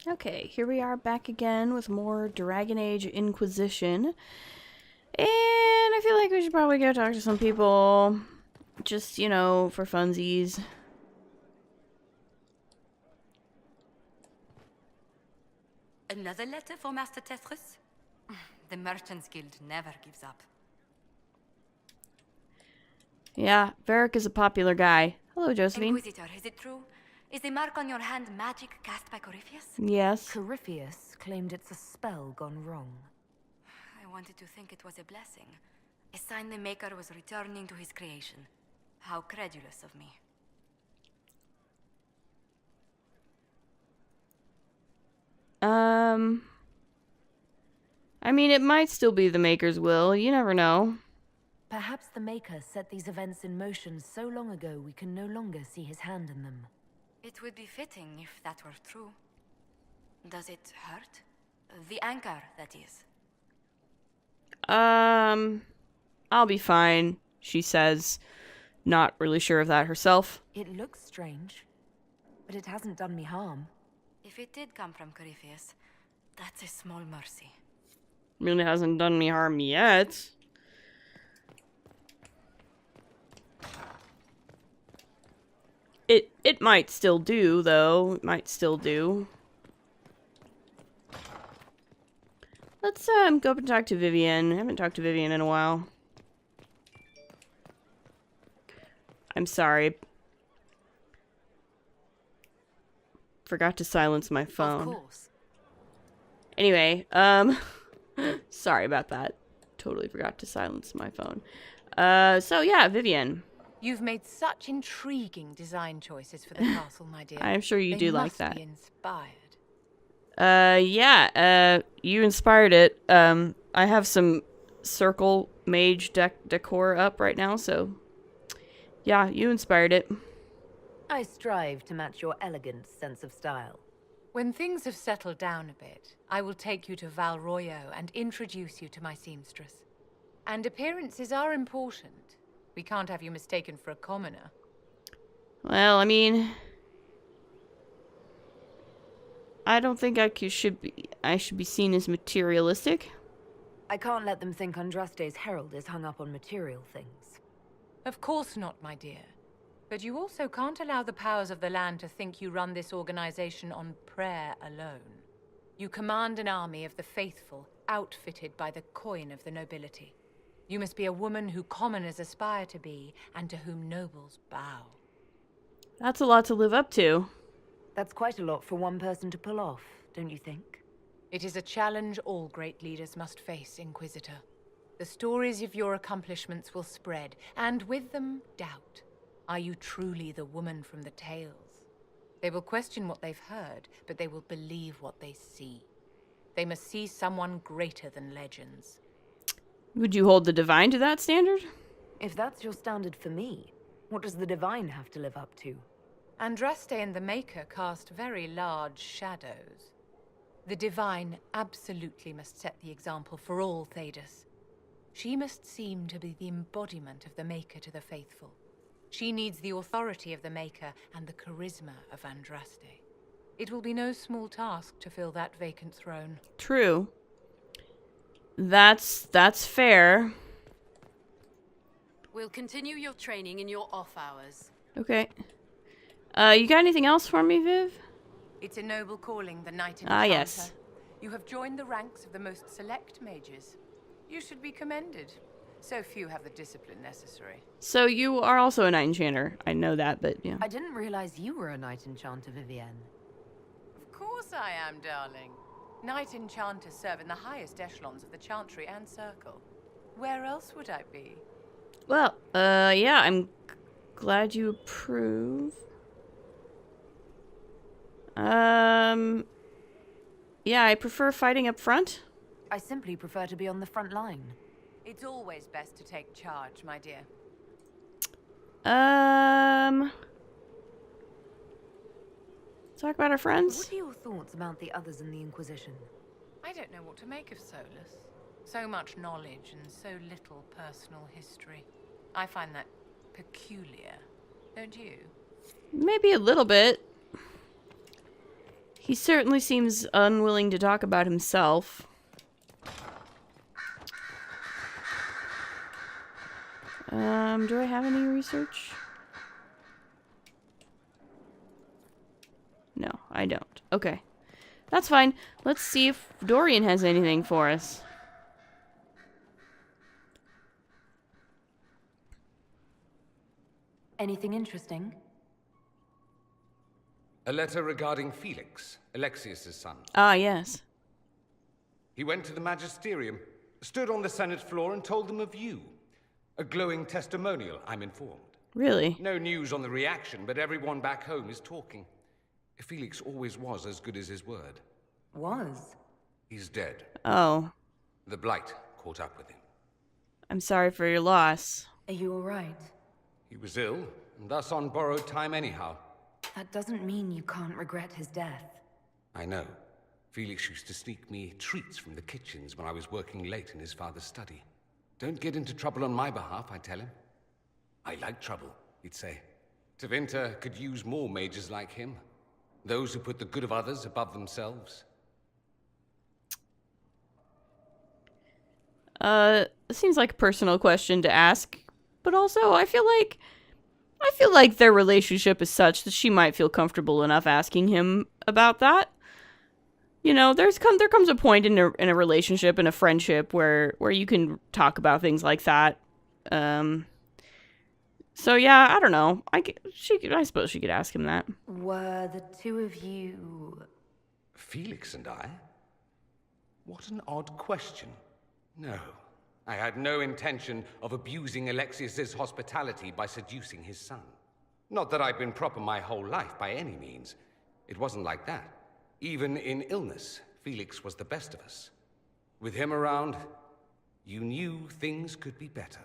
Okay, here we are back again with more Dragon Age Inquisition. And I feel like we should probably go talk to some people. Just, you know, for funsies. Another letter for Master Tethrus? The Merchants Guild never gives up. Yeah, Varric is a popular guy. Hello, Josephine. Inquisitor, is it true? Is the mark on your hand magic cast by Corypheus? Yes. Corypheus claimed it's a spell gone wrong. I wanted to think it was a blessing. A sign the Maker was returning to his creation. How credulous of me. I mean, it might still be the Maker's will. You never know. Perhaps the Maker set these events in motion so long ago we can no longer see his hand in them. It would be fitting if that were true. Does it hurt? The anchor, that is. I'll be fine, she says. Not really sure of that herself. It looks strange, but it hasn't done me harm. If it did come from Corypheus, that's a small mercy. Really hasn't done me harm yet. It might still do, though. It might still do. Let's go up and talk to Vivian. I haven't talked to Vivian in a while. I'm sorry. Forgot to silence my phone. Of course. Anyway, sorry about that. Totally forgot to silence my phone. So yeah, Vivian. You've made such intriguing design choices for the castle, my dear. I'm sure you do like that. They must be inspired. Yeah, you inspired it. I have some circle mage decor up right now, so yeah, you inspired it. I strive to match your elegant sense of style. When things have settled down a bit, I will take you to Val Royo and introduce you to my seamstress. And appearances are important. We can't have you mistaken for a commoner. Well, I mean, I don't think I should be seen as materialistic. I can't let them think Andraste's herald is hung up on material things. Of course not, my dear. But you also can't allow the powers of the land to think you run this organization on prayer alone. You command an army of the faithful, outfitted by the coin of the nobility. You must be a woman who commoners aspire to be, and to whom nobles bow. That's a lot to live up to. That's quite a lot for one person to pull off, don't you think? It is a challenge all great leaders must face, Inquisitor. The stories of your accomplishments will spread, and with them, doubt. Are you truly the woman from the tales? They will question what they've heard, but they will believe what they see. They must see someone greater than legends. Would you hold the divine to that standard? If that's your standard for me, what does the divine have to live up to? Andraste and the Maker cast very large shadows. The divine absolutely must set the example for all Thedas. She must seem to be the embodiment of the Maker to the faithful. She needs the authority of the Maker and the charisma of Andraste. It will be no small task to fill that vacant throne. True. That's fair. We'll continue your training in your off hours. Okay. You got anything else for me, Viv? It's a noble calling, the Knight in Ah, Enchanter. yes. You have joined the ranks of the most select mages. You should be commended. So few have the discipline necessary. So you are also a knight enchanter. I know that, but yeah. I didn't realize you were a knight enchanter, Vivienne. Of course I am, darling. Knight enchanters serve in the highest echelons of the Chantry and Circle. Where else would I be? Well, yeah, I'm glad you approve. Yeah, I prefer fighting up front. I simply prefer to be on the front line. It's always best to take charge, my dear. Talk about our friends. What are your thoughts about the others in the Inquisition? I don't know what to make of Solus. So much knowledge and so little personal history. I find that peculiar, don't you? Maybe a little bit. He certainly seems unwilling to talk about himself. Do I have any research? No, I don't. Okay. That's fine. Let's see if Dorian has anything for us. Anything interesting? A letter regarding Felix, Alexius's son. Ah, yes. He went to the magisterium, stood on the Senate floor and told them of you. A glowing testimonial, I'm informed. Really? No news on the reaction, but everyone back home is talking. Felix always was as good as his word. Was? He's dead. Oh. The blight caught up with him. I'm sorry for your loss. Are you alright? He was ill, and thus on borrowed time anyhow. That doesn't mean you can't regret his death. I know. Felix used to sneak me treats from the kitchens when I was working late in his father's study. Don't get into trouble on my behalf, I tell him. I like trouble, he'd say. Tevinter could use more mages like him. Those who put the good of others above themselves. It seems like a personal question to ask, but also I feel like their relationship is such that she might feel comfortable enough asking him about that. You know, there comes a point in a relationship, in a friendship, where you can talk about things like that. So yeah, I don't know. I suppose she could ask him that. Were the two of you... Felix and I? What an odd question. No, I had no intention of abusing Alexius's hospitality by seducing his son. Not that I've been proper my whole life by any means. It wasn't like that. Even in illness, Felix was the best of us. With him around, you knew things could be better.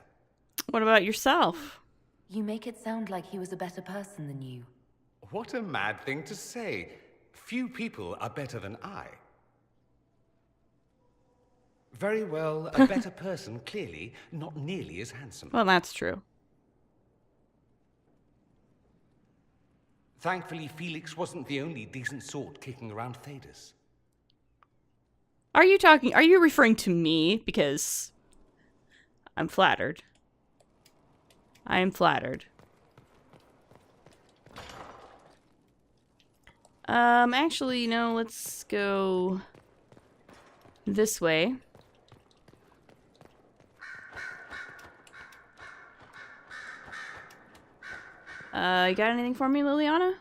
What about yourself? You make it sound like he was a better person than you. What a mad thing to say. Few people are better than I. Very well, a better person, clearly, not nearly as handsome. Well, that's true. Thankfully, Felix wasn't the only decent sort kicking around Thedas. Are you referring to me? Because I'm flattered. I am flattered. Actually, no, let's go this way. You got anything for me, Liliana?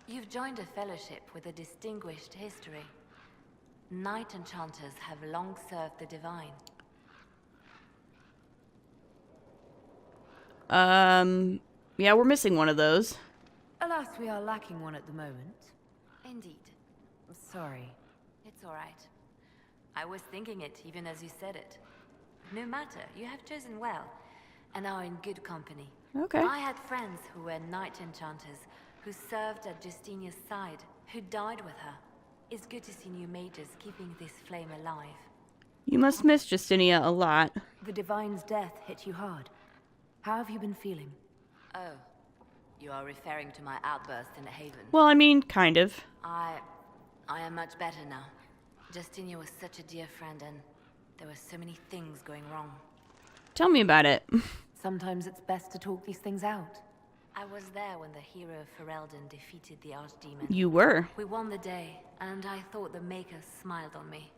You've joined a fellowship with a distinguished history. Knight enchanters have long served the divine. Yeah, we're missing one of those. Alas, we are lacking one at the moment. Indeed. Sorry. It's all right. I was thinking it even as you said it. No matter, you have chosen well, and are in good company. Okay. I had friends who were knight enchanters, who served at Justinia's side, who died with her. It's good to see new mages keeping this flame alive. You must miss Justinia a lot. The Divine's death hit you hard. How have you been feeling? Oh, you are referring to my outburst in the Haven. Well, I mean, kind of. I am much better now. Justinia was such a dear friend, and there were so many things going wrong. Tell me about it. Sometimes it's best to talk these things out. I was there when the hero Ferelden defeated the Archdemon. You were. We won the day, and I thought the Maker smiled on me.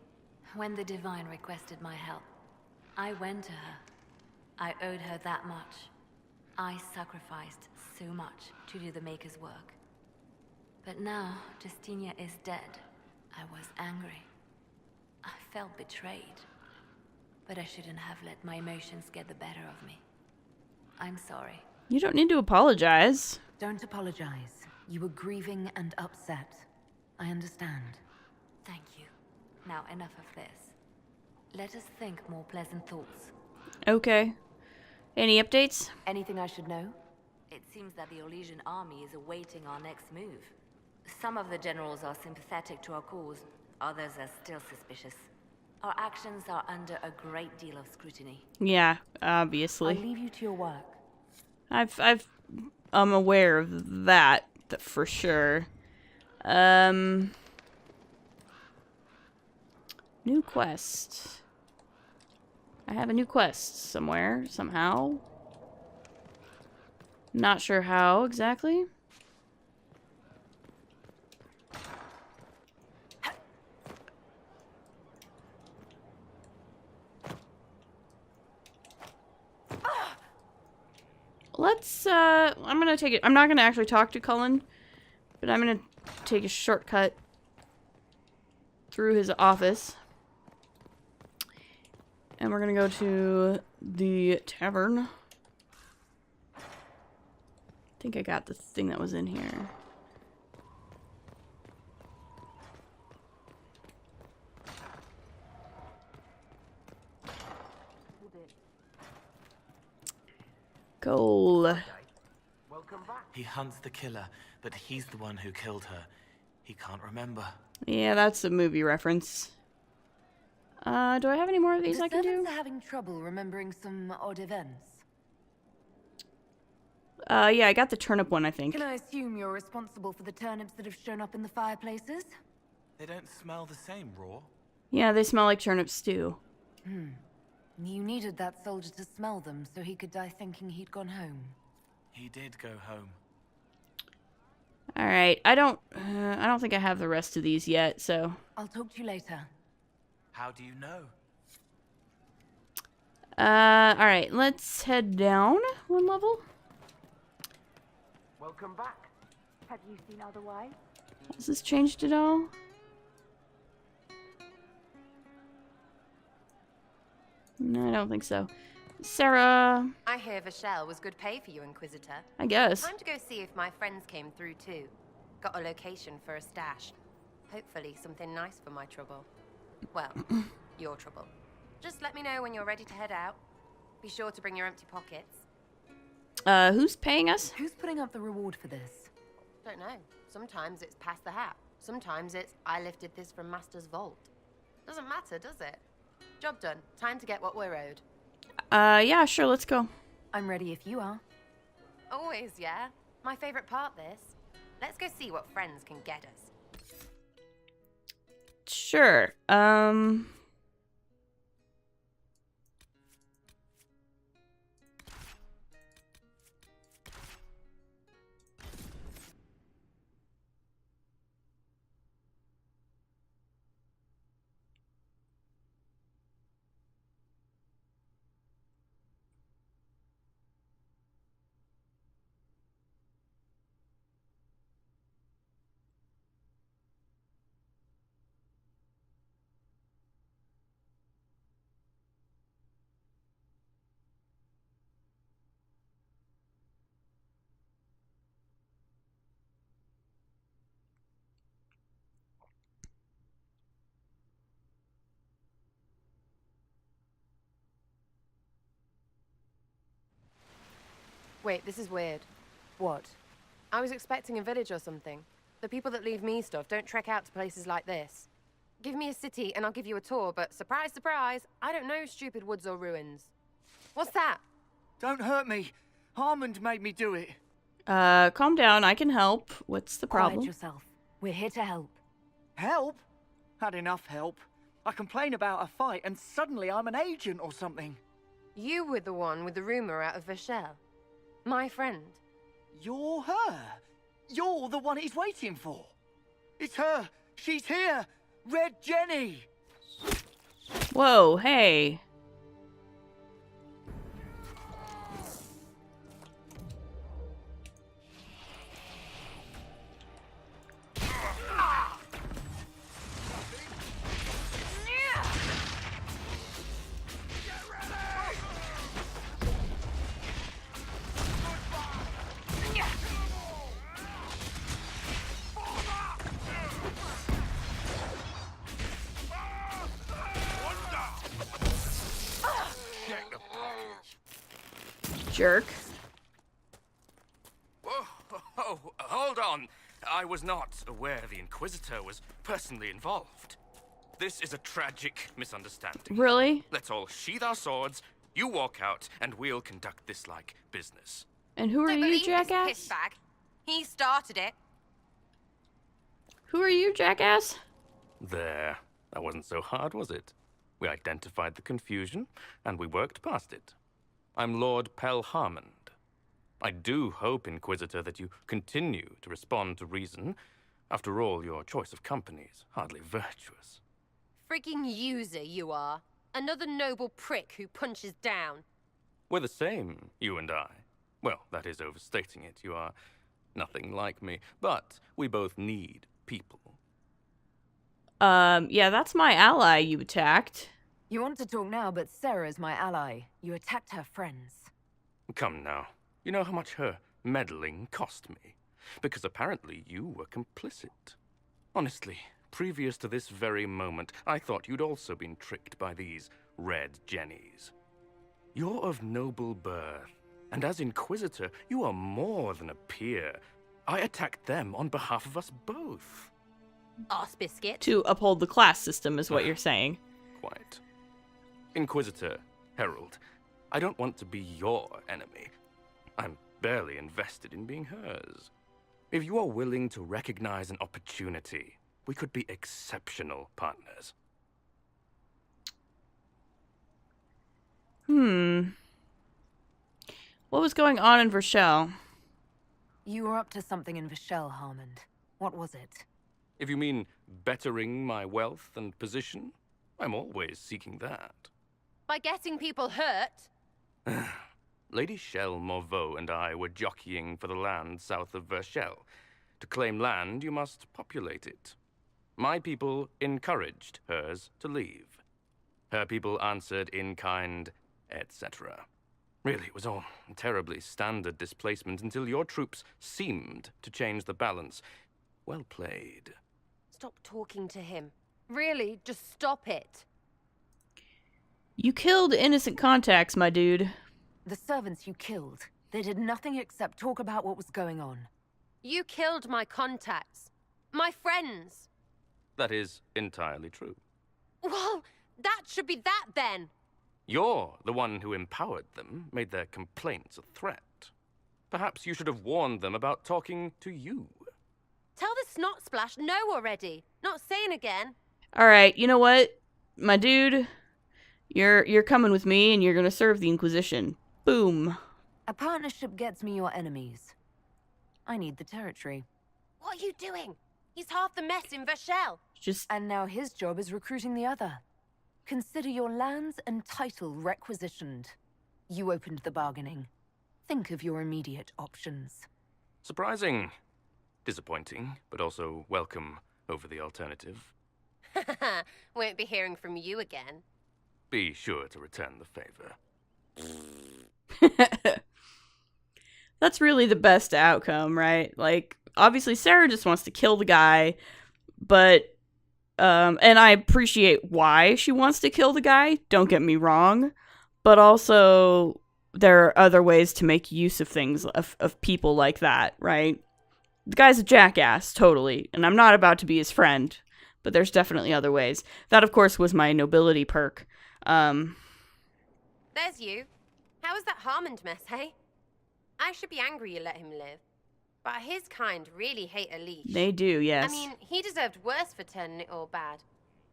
When the Divine requested my help, I went to her. I owed her that much. I sacrificed so much to do the Maker's work. But now, Justinia is dead. I was angry. I felt betrayed. But I shouldn't have let my emotions get the better of me. I'm sorry. You don't need to apologize. Don't apologize. You were grieving and upset. I understand. Thank you. Now enough of this. Let us think more pleasant thoughts. Okay. Any updates? Anything I should know? It seems that the Orlesian army is awaiting our next move. Some of the generals are sympathetic to our cause, others are still suspicious. Our actions are under a great deal of scrutiny. Yeah, I'll obviously. leave you to your work. I'm aware of that for sure. New quest. I have a new quest somewhere, somehow. Not sure how exactly. Let's, I'm gonna take it. I'm not gonna actually talk to Cullen, but I'm gonna take a shortcut through his office. And we're gonna go to the tavern. I think I got the thing that was in here. Goal. He hunts the killer, but he's the one who killed her. He can't remember. Yeah, that's a movie reference. Do I have any more of these The I can do? servants are having trouble remembering some odd events. Yeah, I got the turnip one, I think. Can I assume you're responsible for the turnips that have shown up in the fireplaces? They don't smell the same, raw. Yeah, they smell like turnip stew. You needed that soldier to smell them so he could die thinking he'd gone home. He did go home. All right, I don't think I have the rest of these yet, so. I'll talk to you later. How do you know? All right, let's head down one level. Welcome back. Have you seen otherwise? Has this changed at all? No, I don't think so. Sarah, I hear Vashel was good pay for you, Inquisitor. I guess. Time to go see if my friends came through too. Got a location for a stash. Hopefully something nice for my trouble. Well, your trouble. Just let me know when you're ready to head out. Be sure to bring your empty pockets. Who's paying us? Who's putting up the reward for this? Don't know. Sometimes it's pass the hat. Sometimes it's I lifted this from Master's vault. Doesn't matter, does it? Job done. Time to get what we're owed. Yeah, sure, let's go. I'm ready if you are. Always, yeah. My favorite part, this. Let's go see what friends can get us. Sure. Wait, this is weird. What? I was expecting a village or something. The people that leave me stuff don't trek out to places like this. Give me a city and I'll give you a tour, but surprise, surprise, I don't know stupid woods or ruins. What's that? Don't hurt me. Harmond made me do it. Calm down, I can help. What's the Quiet problem? yourself. We're here to help. Help? Had enough help. I complain about a fight and suddenly I'm an agent or something. You were the one with the rumor out of Vashel. My friend. You're her. You're the one he's waiting for. It's her. She's here. Red Jenny. Whoa, hey. Jerk. Whoa, hold on. I was not aware the Inquisitor was personally involved. This is a tragic misunderstanding. Really? Let's all sheath our swords, you walk out, and we'll conduct this like business. And who are Don't you, believe this jackass? pissbag. He started it. Who are you, jackass? There. That wasn't so hard, was it? We identified the confusion, and we worked past it. I'm Lord Pelharmond. I do hope, Inquisitor, that you continue to respond to reason. After all, your choice of company is hardly virtuous. Freaking user, you are. Another noble prick who punches down. We're the same, you and I. Well, that is overstating it. You are nothing like me. But we both need people. Yeah, that's my ally you attacked. You want to talk now, but Sarah's my ally. You attacked her friends. Come now. You know how much her meddling cost me? Because apparently you were complicit. Honestly, previous to this very moment, I thought you'd also been tricked by these red jennies. You're of noble birth, and as Inquisitor, you are more than a peer. I attacked them on behalf of us both. Arse biscuit. To uphold the class system is what you're saying. Quite. Inquisitor, Herald, I don't want to be your enemy. I'm barely invested in being hers. If you are willing to recognize an opportunity, we could be exceptional partners. What was going on in Vershel? You were up to something in Vishel, Harmond. What was it? If you mean bettering my wealth and position, I'm always seeking that. By getting people hurt? Lady Shell Morveau and I were jockeying for the land south of Vershel. To claim land, you must populate it. My people encouraged hers to leave. Her people answered in kind, etc. Really, it was all terribly standard displacement until your troops seemed to change the balance. Well played. Stop talking to him. Really, just stop it. You killed innocent contacts, my dude. The servants you killed. They did nothing except talk about what was going on. You killed my contacts. My friends. That is entirely true. Well, that should be that then. You're the one who empowered them, made their complaints a threat. Perhaps you should have warned them about talking to you. Tell the snot splash no already. Not saying again. Alright, you know what? My dude, you're coming with me and you're gonna serve the Inquisition. Boom. A partnership gets me your enemies. I need the territory. What are you doing? He's half the mess in Vershel. And now his job is recruiting the other. Consider your lands and title requisitioned. You opened the bargaining. Think of your immediate options. Surprising. Disappointing, but also welcome over the alternative. Won't be hearing from you again. Be sure to return the favor. That's really the best outcome, right? Like, obviously Sarah just wants to kill the guy, but and I appreciate why she wants to kill the guy, don't get me wrong, but also there are other ways to make use of things, of people like that, right? The guy's a jackass, totally, and I'm not about to be his friend, but there's definitely other ways. That, of course, was my nobility perk. There's you. How was that Harmond mess, hey? I should be angry you let him live. But his kind really hate a leash. They do, yes. I mean, he deserved worse for turning it all bad.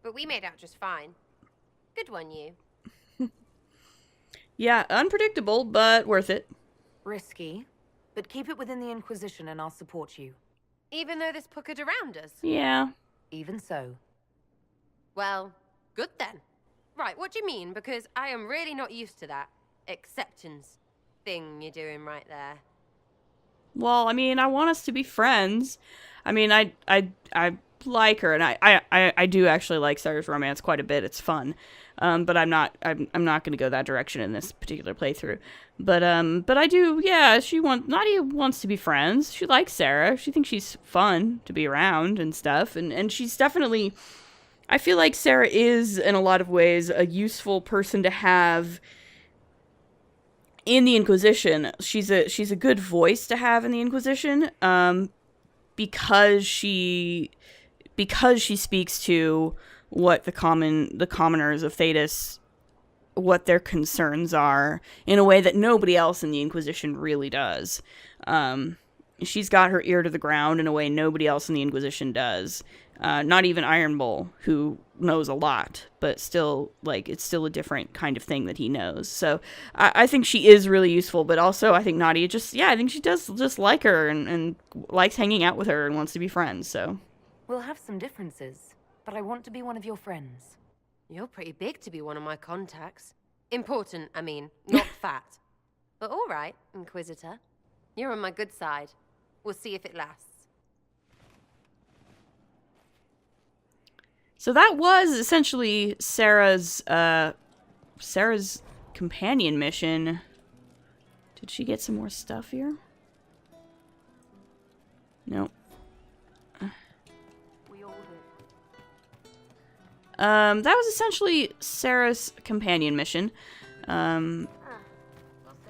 But we made out just fine. Good one, you. Yeah, unpredictable, but worth it. Risky, but keep it within the Inquisition and I'll support you. Even though this puckered around us? Yeah. Even so. Well, good then. Right, what do you mean? Because I am really not used to that acceptance thing you're doing right there. Well, I mean, I want us to be friends. I mean, I like her, and I do actually like Sarah's romance quite a bit. It's fun, but I'm not going to go that direction in this particular playthrough. But I do. Yeah, Nadia wants to be friends. She likes Sarah. She thinks she's fun to be around and stuff, and she's definitely. I feel like Sarah is, in a lot of ways, a useful person to have in the Inquisition. She's a good voice to have in the Inquisition, because she speaks to what the commoners of Thedas, what their concerns are, in a way that nobody else in the Inquisition really does. she's got her ear to the ground in a way nobody else in the Inquisition does. Not even Iron Bull, who knows a lot, but still, like, it's still a different kind of thing that he knows. So I think she is really useful, but also I think Nadia I think she does just like her and likes hanging out with her and wants to be friends, so. We'll have some differences, but I want to be one of your friends. You're pretty big to be one of my contacts. Important, I mean, not fat. But all right, Inquisitor. You're on my good side. We'll see if it lasts. So that was essentially Sarah's companion mission. Did she get some more stuff here? No. That was essentially Sarah's companion mission.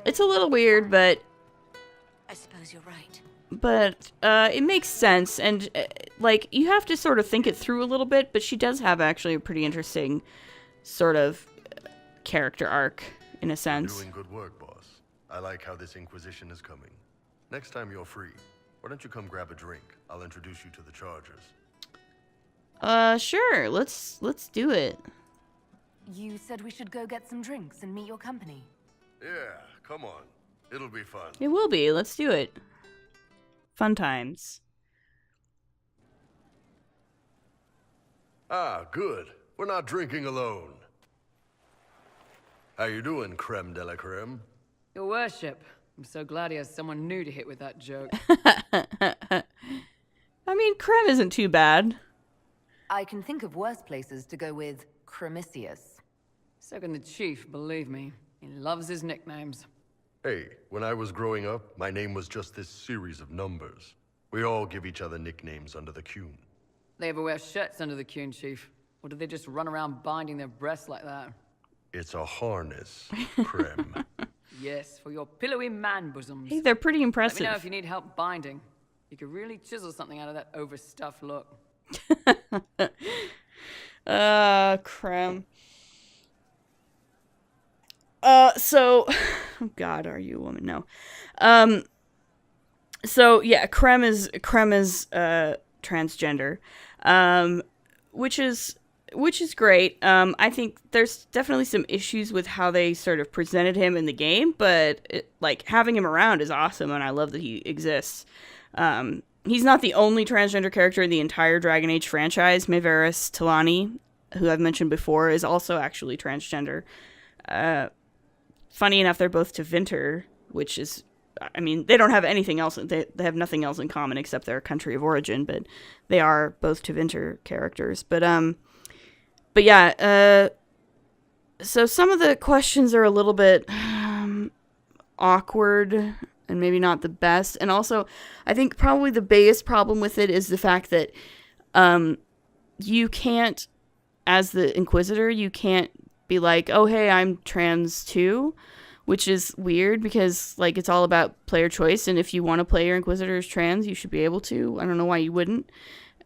It's a little weird, but I suppose you're right. But it makes sense, and like, you have to sort of think it through a little bit, but she does have actually a pretty interesting sort of character arc, in a sense. You're doing good work, boss. I like how this Inquisition is coming. Next time you're free, why don't you come grab a drink? I'll introduce you to the Chargers. Sure, let's do it. You said we should go get some drinks and meet your company. Yeah, come on. It'll be fun. It will be, let's do it. Fun times. Ah, good. We're not drinking alone. How you doing, creme de la creme? Your worship, I'm so glad he has someone new to hit with that joke. I mean, creme isn't too bad. I can think of worse places to go with Cremisius. So can the chief, believe me. He loves his nicknames. Hey, when I was growing up, my name was just this series of numbers. We all give each other nicknames under the Qun. They ever wear shirts under the Qun, chief? Or do they just run around binding their breasts like that? It's a harness, creme. Yes, for your pillowy man bosoms. Hey, they're pretty impressive. Let me know if you need help binding. You could really chisel something out of that overstuffed look. Creme. So, oh God, are you a woman? No. So yeah, Creme is transgender, which is great. I think there's definitely some issues with how they sort of presented him in the game, but like, having him around is awesome, and I love that he exists. He's not the only transgender character in the entire Dragon Age franchise. Maevaris Talani, who I've mentioned before, is also actually transgender. Funny enough, they're both Tevinter, which is, I mean, they don't have anything else. They have nothing else in common except their country of origin, but they are both Tevinter characters. But yeah, so some of the questions are a little bit awkward and maybe not the best. And also, I think probably the biggest problem with it is the fact that you can't, as the Inquisitor, you can't be like, oh, hey, I'm trans too, which is weird because, like, it's all about player choice, and if you want to play your Inquisitor as trans, you should be able to. I don't know why you wouldn't.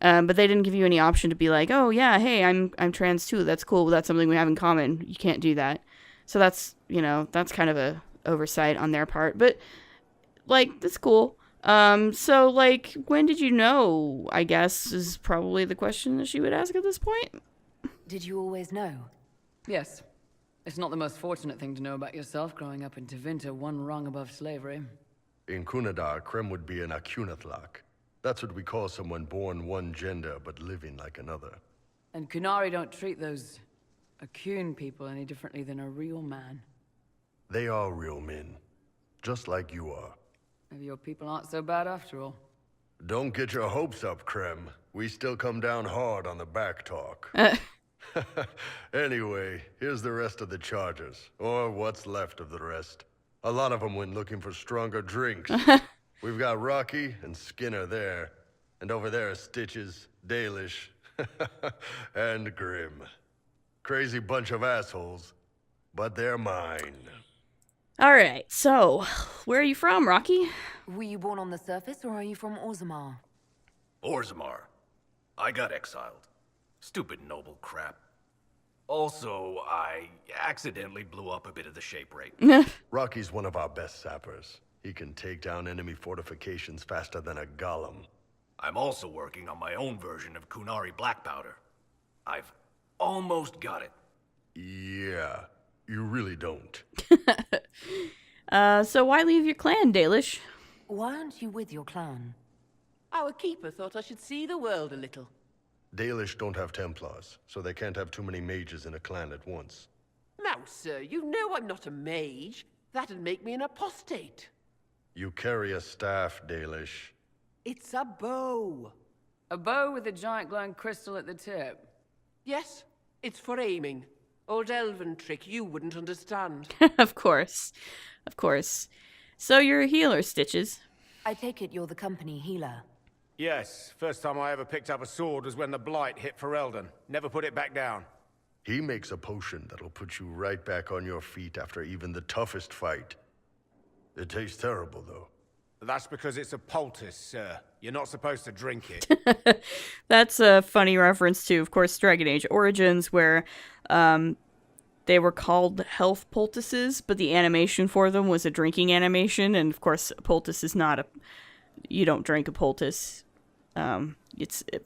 But they didn't give you any option to be like, oh, yeah, hey, I'm trans too. That's cool. That's something we have in common. You can't do that. So that's, that's kind of a oversight on their part. But, like, that's cool. So, like, when did you know, I guess, is probably the question that she would ask at this point. Did you always know? Yes. It's not the most fortunate thing to know about yourself growing up in Tevinter, one rung above slavery. In Kunadar, creme would be an Akunathlak. That's what we call someone born one gender but living like another. And Kunari don't treat those Akun people any differently than a real man. They are real men, just like you are. Maybe your people aren't so bad after all. Don't get your hopes up, Creme. We still come down hard on the back talk. Anyway, here's the rest of the Chargers, or what's left of the rest. A lot of them went looking for stronger drinks. We've got Rocky and Skinner there, and over there are Stitches, Dalish, and Grim. Crazy bunch of assholes, but they're mine. All right, so where are you from, Rocky? Were you born on the surface, or are you from Orzammar? Orzammar. I got exiled. Stupid noble crap. Also, I accidentally blew up a bit of the shape rate. Rocky's one of our best sappers. He can take down enemy fortifications faster than a golem. I'm also working on my own version of Kunari black powder. I've almost got it. Yeah, you really don't. So why leave your clan, Dalish? Why aren't you with your clan? Our keeper thought I should see the world a little. Dalish don't have Templars, so they can't have too many mages in a clan at once. Now, sir, you know I'm not a mage. That'd make me an apostate. You carry a staff, Dalish. It's a bow. A bow with a giant glowing crystal at the tip. Yes, it's for aiming. Old elven trick you wouldn't understand. Of course. Of course. So you're a healer, Stitches. I take it you're the company healer. Yes, first time I ever picked up a sword was when the Blight hit Ferelden. Never put it back down. He makes a potion that'll put you right back on your feet after even the toughest fight. It tastes terrible, though. That's because it's a poultice, sir. You're not supposed to drink it. That's a funny reference to, of course, Dragon Age Origins, where they were called health poultices, but the animation for them was a drinking animation, and of course, a poultice is not a... You don't drink a poultice.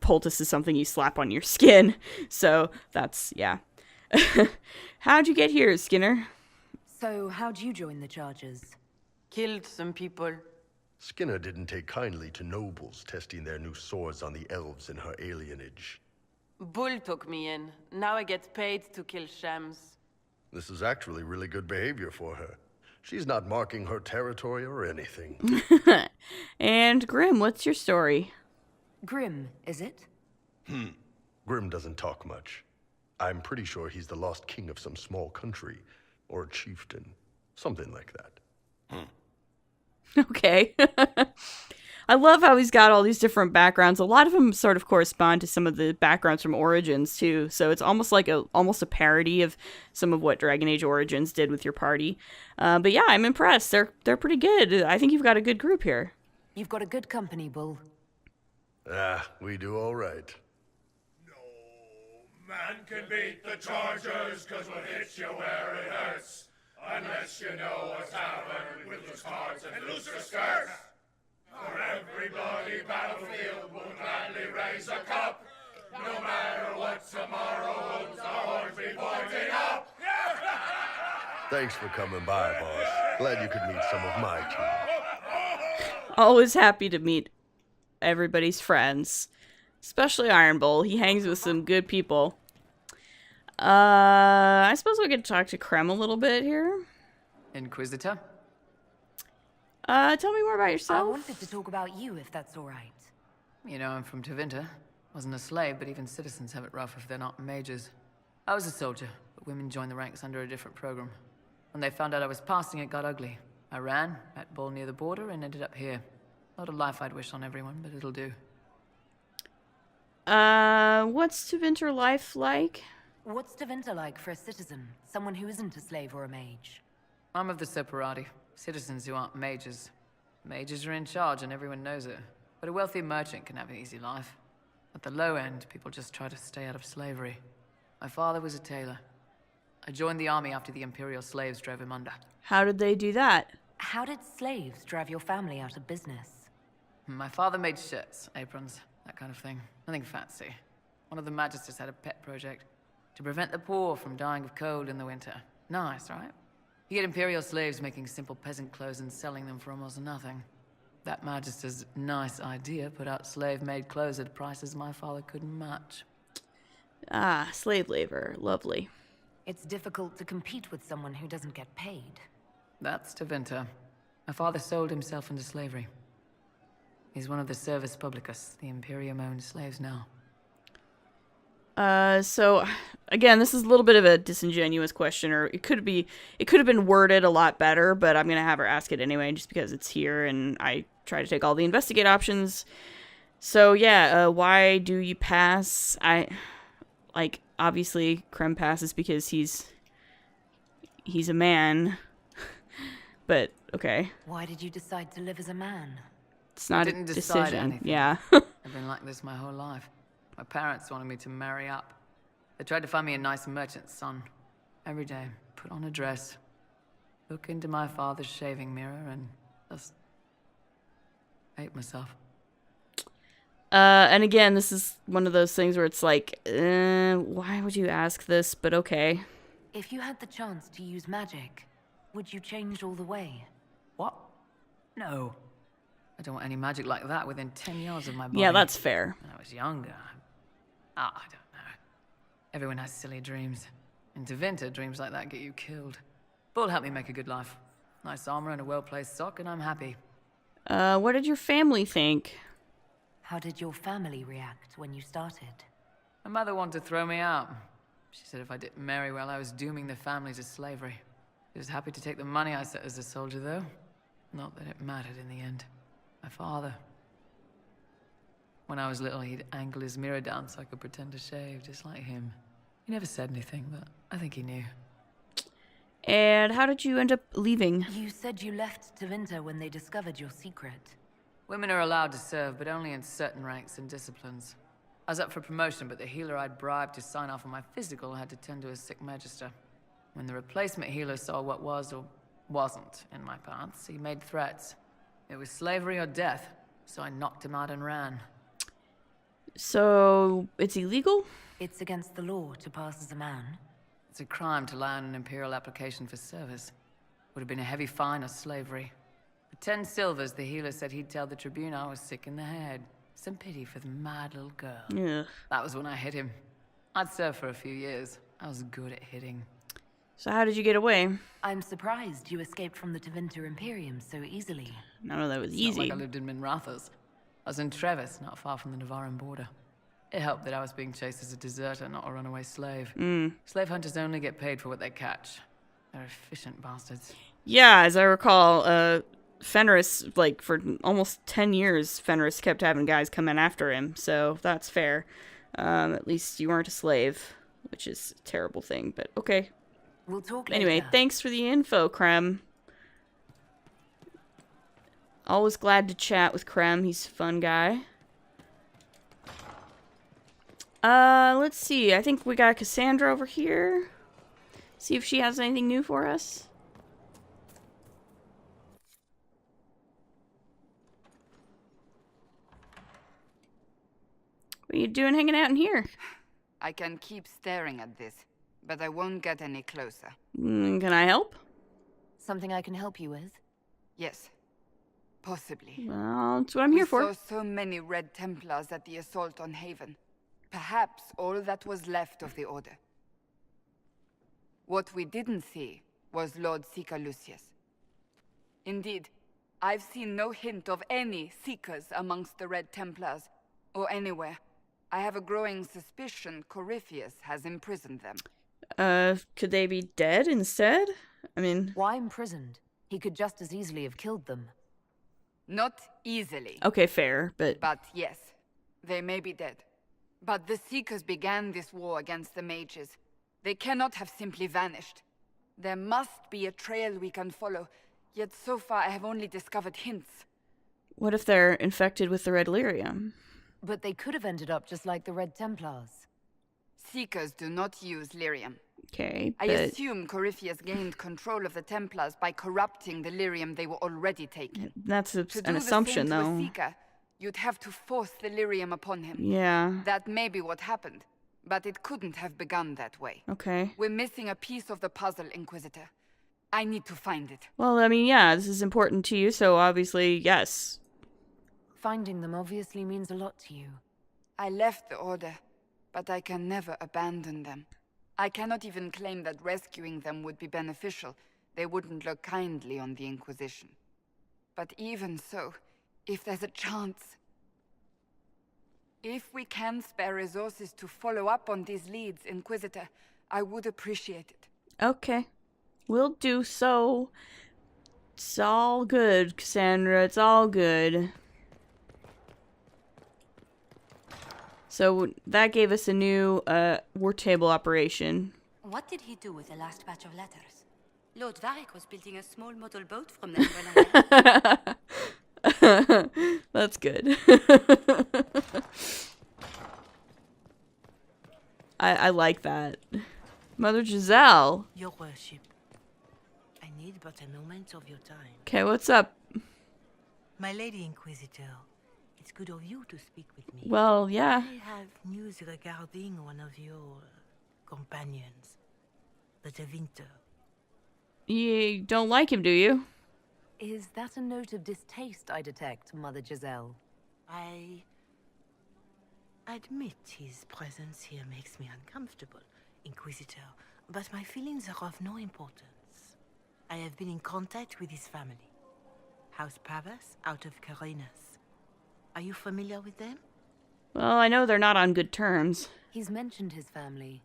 Poultice is something you slap on your skin, so that's, yeah. How'd you get here, Skinner? So, how'd you join the Chargers? Killed some people. Skinner didn't take kindly to nobles testing their new swords on the elves in her alienage. Bull took me in. Now I get paid to kill shams. This is actually really good behavior for her. She's not marking her territory or anything. And Grim, what's your story? Grim, is it? Grim doesn't talk much. I'm pretty sure he's the lost king of some small country, or chieftain. Something like that. Okay. I love how he's got all these different backgrounds. A lot of them sort of correspond to some of the backgrounds from Origins, too. So it's almost like almost a parody of some of what Dragon Age Origins did with your party. But yeah, I'm impressed. They're pretty good. I think you've got a good group here. You've got a good company, Bull. We do all right. Man can beat the Chargers, 'cause we'll hit you where it hurts. Unless you know a tavern with loose cards and looser skirts. For every bloody battlefield, we'll gladly raise a cup. No matter what tomorrow holds, our horns be pointing up. Thanks for coming by, boss. Glad you could meet some of my team. Always happy to meet everybody's friends. Especially Iron Bull. He hangs with some good people. I suppose we could talk to Krem a little bit here. Inquisitor? Tell me more about yourself. I wanted to talk about you, if that's all right. You know, I'm from Tevinter. Wasn't a slave, but even citizens have it rough if they're not mages. I was a soldier, but women joined the ranks under a different program. When they found out I was passing, it got ugly. I ran, met Bull near the border, and ended up here. Not a life I'd wish on everyone, but it'll do. What's Tevinter life like? What's Tevinter like for a citizen? Someone who isn't a slave or a mage? I'm of the Separati. Citizens who aren't mages. Mages are in charge and everyone knows it. But a wealthy merchant can have an easy life. At the low end, people just try to stay out of slavery. My father was a tailor. I joined the army after the Imperial slaves drove him under. How did they do that? How did slaves drive your family out of business? My father made shirts, aprons, that kind of thing. Nothing fancy. One of the magisters had a pet project. To prevent the poor from dying of cold in the winter. Nice, right? You get Imperial slaves making simple peasant clothes and selling them for almost nothing. That magister's nice idea put out slave-made clothes at prices my father couldn't match. Ah, slave labor. Lovely. It's difficult to compete with someone who doesn't get paid. That's Tevinter. My father sold himself into slavery. He's one of the Servus Publicus, the Imperium-owned slaves now. So, again, this is a little bit of a disingenuous question, or it could have been worded a lot better, but I'm gonna have her ask it anyway, just because it's here, and I try to take all the investigate options. So, yeah, why do you pass? Obviously, Krem passes because he's a man, but, okay. Why did you decide to live as a man? It's not I didn't a decide decision, anything. yeah. I've been like this my whole life. My parents wanted me to marry up. They tried to find me a nice merchant's son. Every day, put on a dress, look into my father's shaving mirror, and I hate myself. And again, this is one of those things where it's like, why would you ask this? But okay. If you had the chance to use magic, would you change all the way? What? No. I don't want any magic like that within 10 yards of my body. Yeah, that's fair. When I was younger, I don't know. Everyone has silly dreams. In Tevinter, dreams like that get you killed. Bull helped me make a good life. Nice armor and a well-placed sock, and I'm happy. What did your family think? How did your family react when you started? My mother wanted to throw me out. She said if I didn't marry well, I was dooming the family to slavery. She was happy to take the money I set as a soldier, though. Not that it mattered in the end. My father. When I was little, he'd angle his mirror down so I could pretend to shave, just like him. He never said anything, but I think he knew. And how did you end up leaving? You said you left Tevinter when they discovered your secret. Women are allowed to serve, but only in certain ranks and disciplines. I was up for promotion, but the healer I'd bribed to sign off on my physical had to tend to a sick magister. When the replacement healer saw what was or wasn't in my paths, he made threats. It was slavery or death, so I knocked him out and ran. So, it's illegal? It's against the law to pass as a man. It's a crime to lie on an imperial application for service. Would have been a heavy fine or slavery. For 10 silvers, the healer said he'd tell the Tribune I was sick in the head. Some pity for the mad little girl. Yeah. That was when I hit him. I'd served for a few years. I was good at hitting. So how did you get away? I'm surprised you escaped from the Tevinter Imperium so easily. None of that was It's easy. not like I lived in Minrathous. I was in Trevis, not far from the Navaran border. It helped that I was being chased as a deserter, not a runaway slave. Slave hunters only get paid for what they catch. They're efficient bastards. Yeah, as I recall, Fenris, like, for almost 10 years, Fenris kept having guys come in after him, so that's fair. At least you weren't a slave, which is a terrible thing, but okay. We'll talk Anyway, later. thanks for the info, Krem. Always glad to chat with Krem, he's a fun guy. Let's see, I think we got Cassandra over here. See if she has anything new for us. What are you doing hanging out in here? I can keep staring at this, but I won't get any closer. Can I help? Something I can help you with? Yes. Possibly. Well, that's what I'm here for. We saw so many Red Templars at the assault on Haven. Perhaps all that was left of the Order. What we didn't see was Lord Seeker Lucius. Indeed, I've seen no hint of any Seekers amongst the Red Templars, or anywhere. I have a growing suspicion Corypheus has imprisoned them. Could they be dead instead? I mean... Why imprisoned? He could just as easily have killed them. Not easily. Okay, fair, but... But yes, they may be dead. But the Seekers began this war against the mages. They cannot have simply vanished. There must be a trail we can follow, yet so far I have only discovered hints. What if they're infected with the red lyrium? But they could have ended up just like the Red Templars. Seekers do not use lyrium. Okay, I but... assume Corypheus gained control of the Templars by corrupting the lyrium they were already taking. That's an assumption, to do the same though. to a Seeker, you'd have to force the lyrium upon him. Yeah. That may be what happened, but it couldn't have begun that way. Okay. We're missing a piece of the puzzle, Inquisitor. I need to find it. Well, I mean, yeah, this is important to you, so obviously, yes. Finding them obviously means a lot to you. I left the Order, but I can never abandon them. I cannot even claim that rescuing them would be beneficial. They wouldn't look kindly on the Inquisition. But even so, if there's a chance... If we can spare resources to follow up on these leads, Inquisitor, I would appreciate it. Okay. We'll do so. It's all good, Cassandra. It's all good. So that gave us a new war table operation. What did he do with the last batch of letters? Lord Varric was building a small model boat from them when I left. That's good. I like that. Mother Giselle. Your worship, I need but a moment of your time. Okay, what's up? My Lady Inquisitor, it's good of you to speak with me. Well, yeah. I have news regarding one of your companions, the Tevinter. You don't like him, do you? Is that a note of distaste I detect, Mother Giselle? I admit his presence here makes me uncomfortable, Inquisitor, but my feelings are of no importance. I have been in contact with his family. House Pavas, out of Carenas. Are you familiar with them? Well, I know they're not on good terms. He's mentioned his family.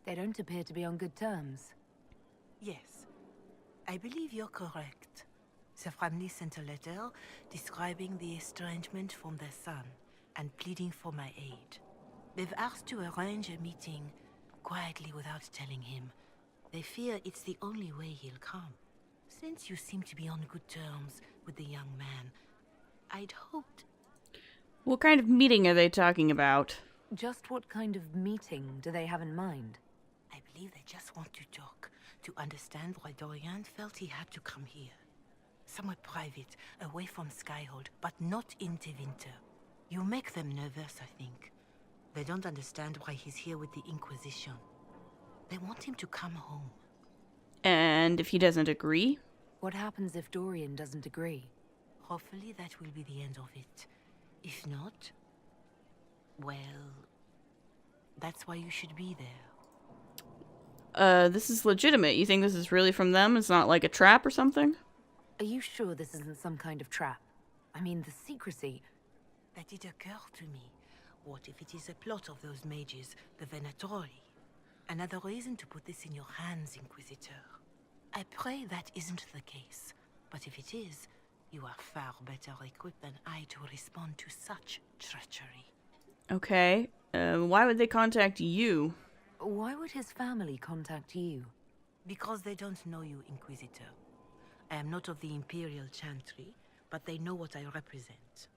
They don't appear to be on good terms. Yes. I believe you're correct. The family sent a letter describing the estrangement from their son and pleading for my aid. They've asked to arrange a meeting quietly without telling him. They fear it's the only way he'll come. Since you seem to be on good terms with the young man, I'd hoped... What kind of meeting are they talking about? Just what kind of meeting do they have in mind? I believe they just want to talk, to understand why Dorian felt he had to come here. Somewhere private, away from Skyhold, but not in Tevinter. You make them nervous, I think. They don't understand why he's here with the Inquisition. They want him to come home. And if he doesn't agree? What happens if Dorian doesn't agree? Hopefully that will be the end of it. If not, well, that's why you should be there. This is legitimate. You think this is really from them? It's not like a trap or something? Are you sure this isn't some kind of trap? I mean, the secrecy... That did occur to me. What if it is a plot of those mages, the Venatori? Another reason to put this in your hands, Inquisitor. I pray that isn't the case. But if it is, you are far better equipped than I to respond to such treachery. Okay. Why would they contact you? Why would his family contact you? Because they don't know you, Inquisitor. I am not of the Imperial Chantry, but they know what I represent.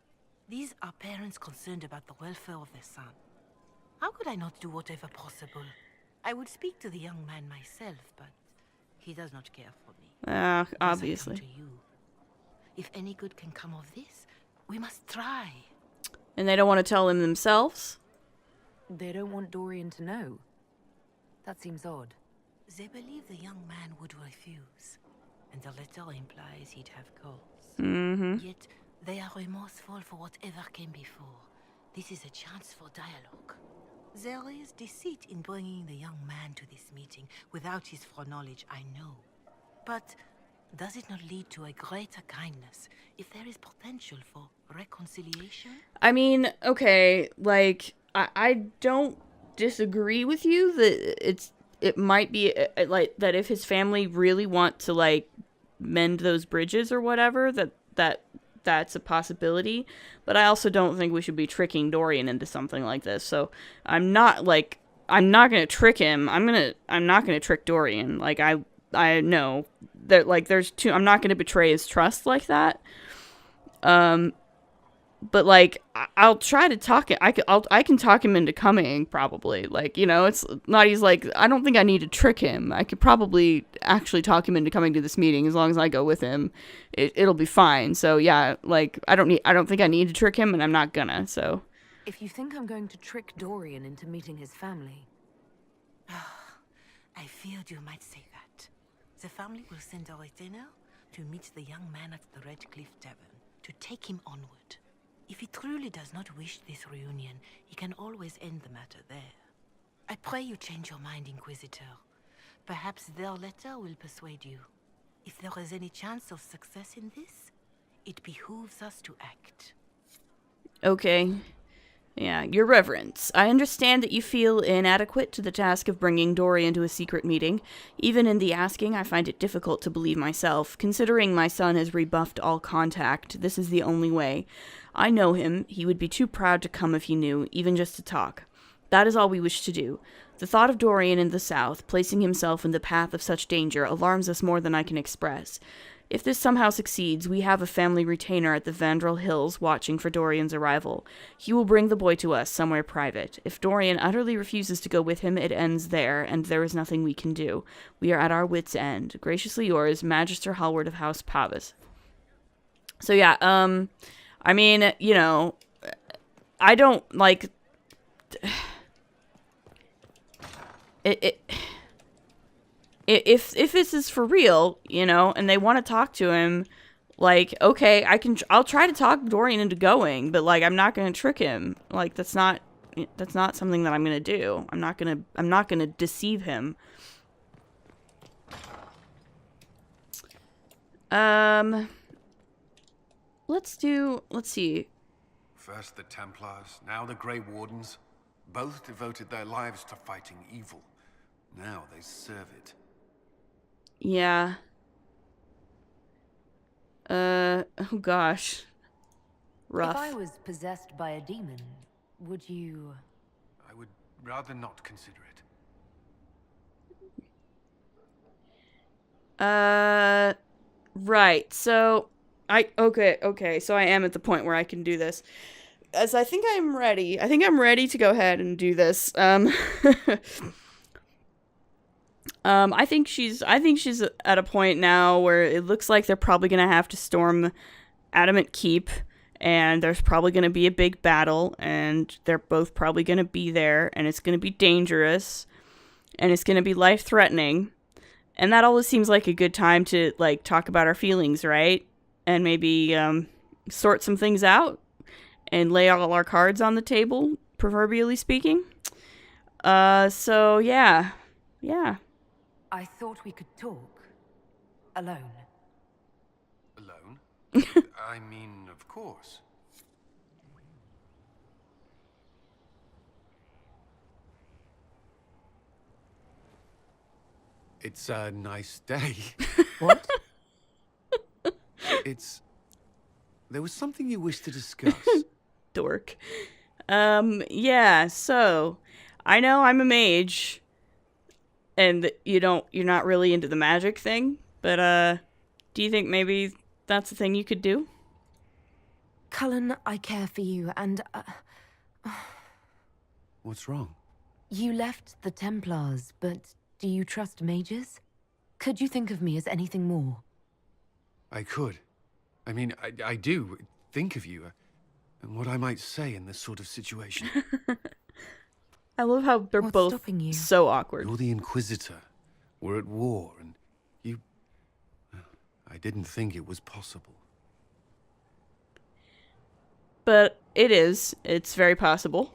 These are parents concerned about the welfare of their son. How could I not do whatever possible? I would speak to the young man myself, but he does not care for me. Obviously. To you. If any good can come of this, we must try. And they don't want to tell him themselves? They don't want Dorian to know. That seems odd. They believe the young man would refuse, and the letter implies he'd have cause. Mm-hmm. Yet, they are remorseful for whatever came before. This is a chance for dialogue. There is deceit in bringing the young man to this meeting without his foreknowledge, I know. But does it not lead to a greater kindness if there is potential for reconciliation? I mean, okay, like, I don't disagree with you that it might be, like, that if his family really want to, like, mend those bridges or whatever, that's a possibility, but I also don't think we should be tricking Dorian into something like this. So I'm not gonna trick him. I'm not gonna trick Dorian. Like I know that, like, I'm not gonna betray his trust like that. But, like, I'll try to talk it. I can talk him into coming, probably. Like, you know, it's not, he's like, I don't think I need to trick him. I could probably actually talk him into coming to this meeting as long as I go with him. It'll be fine. So, yeah, like, I don't think I need to trick him, and I'm not gonna, so. If you think I'm going to trick Dorian into meeting his family... I feared you might say that. The family will send a retainer to meet the young man at the Red Cliff Tavern, to take him onward. If he truly does not wish this reunion, he can always end the matter there. I pray you change your mind, Inquisitor. Perhaps their letter will persuade you. If there is any chance of success in this, it behooves us to act. Okay. Yeah, Your Reverence, I understand that you feel inadequate to the task of bringing Dorian to a secret meeting. Even in the asking, I find it difficult to believe myself. Considering my son has rebuffed all contact, this is the only way. I know him. He would be too proud to come if he knew, even just to talk. That is all we wish to do. The thought of Dorian in the south, placing himself in the path of such danger, alarms us more than I can express. If this somehow succeeds, we have a family retainer at the Vandrel Hills watching for Dorian's arrival. He will bring the boy to us somewhere private. If Dorian utterly refuses to go with him, it ends there, and there is nothing we can do. We are at our wits' end. Graciously yours, Magister Hallward of House Pavas. So yeah, I mean, you know, I don't like if this is for real, you know, and they want to talk to him, like, okay, I'll try to talk Dorian into going, but like I'm not going to trick him. Like that's not something that I'm going to do. I'm not going to deceive him. Let's see. First the Templars, now the Grey Wardens. Both devoted their lives to fighting evil. Now they serve it. Yeah. Oh gosh. Rough. If I was possessed by a demon, would you... I would rather not consider it. Right. So, okay, so I am at the point where I can do this. As I think I'm ready. I think I'm ready to go ahead and do this. I think she's at a point now where it looks like they're probably going to have to storm Adamant Keep, and there's probably going to be a big battle, and they're both probably going to be there, and it's going to be dangerous, and it's going to be life-threatening. And that always seems like a good time to, like, talk about our feelings, right? And maybe sort some things out and lay all our cards on the table, proverbially speaking. So, yeah. Yeah. I thought we could talk. Alone. Alone? I mean, of course. It's a nice day. What? There was something you wished to discuss. Dork. Yeah, so I know I'm a mage and you're not really into the magic thing, but do you think maybe that's a thing you could do? Cullen, I care for you, and What's wrong? you left the Templars, but do you trust mages? Could you think of me as anything more? I could. I mean, I do think of you, and what I might say in this sort of situation. I love how they're both so awkward. You're the Inquisitor. We're at war, and you... I didn't think it was possible. But it is. It's very possible.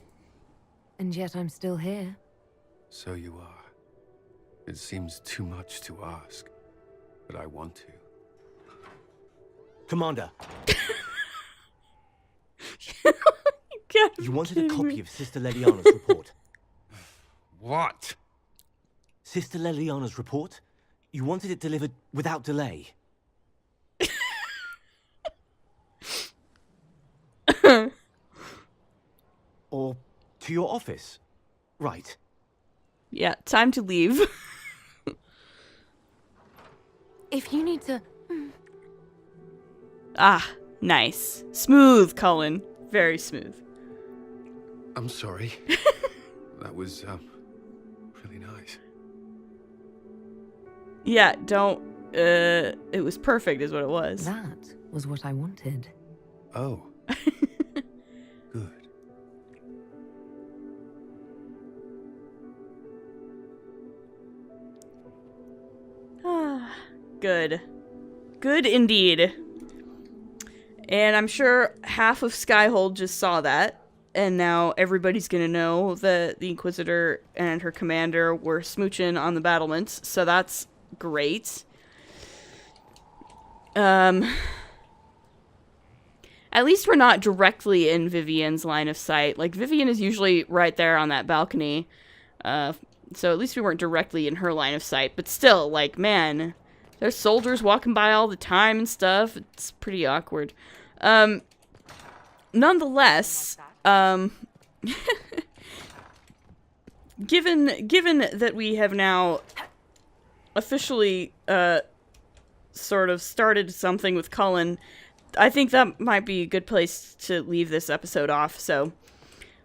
And yet I'm still here. So you are. It seems too much to ask, but I want to. Commander. You wanted a copy of Sister Leliana's report. What? Sister Leliana's report? You wanted it delivered without delay. Or to your office. Right. Yeah, time to leave. If you need to... Ah, nice. Smooth, Cullen. Very smooth. I'm sorry. That was, really nice. Yeah, don't... it was perfect is what it was. That was what I wanted. Oh. Good. Ah, good. Good indeed. And I'm sure half of Skyhold just saw that, and now everybody's gonna know that the Inquisitor and her commander were smooching on the battlements, so that's great. At least we're not directly in Vivian's line of sight. Like, Vivian is usually right there on that balcony, so at least we weren't directly in her line of sight, but still, like, man, there's soldiers walking by all the time and stuff. It's pretty awkward. Nonetheless, given that we have now officially, sort of started something with Cullen, I think that might be a good place to leave this episode off, so,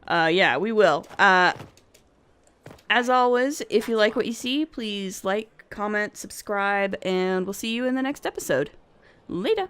yeah, we will. As always, if you like what you see, please like, comment, subscribe, and we'll see you in the next episode. Later!